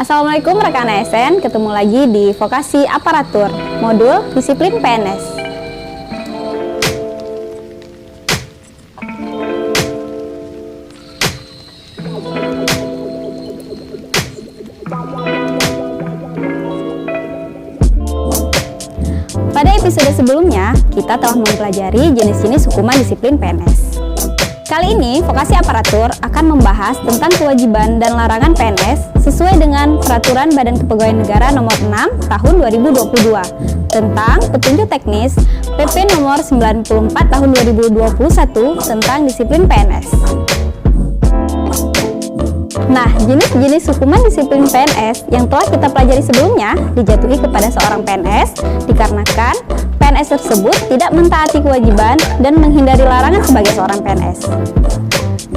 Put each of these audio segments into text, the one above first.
Assalamualaikum rekan ASN, ketemu lagi di Vokasi Aparatur, modul disiplin PNS. Pada episode sebelumnya, kita telah mempelajari jenis-jenis hukuman disiplin PNS. Kali ini, Vokasi Aparatur akan membahas tentang kewajiban dan larangan PNS sesuai dengan Peraturan Badan Kepegawaian Negara Nomor 6 Tahun 2022 tentang petunjuk teknis PP Nomor 94 Tahun 2021 tentang disiplin PNS. Nah, jenis-jenis hukuman disiplin PNS yang telah kita pelajari sebelumnya dijatuhi kepada seorang PNS dikarenakan PNS tersebut tidak mentaati kewajiban dan menghindari larangan sebagai seorang PNS.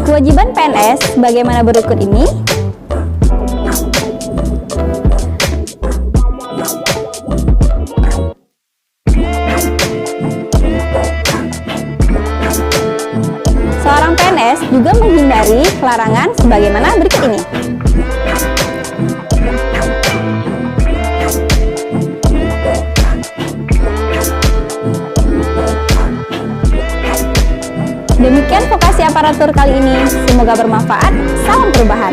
Kewajiban PNS bagaimana berikut ini? Seorang PNS juga menghindari larangan sebagaimana berikut ini. Demikian Vokasi Aparatur kali ini, semoga bermanfaat. Salam perubahan.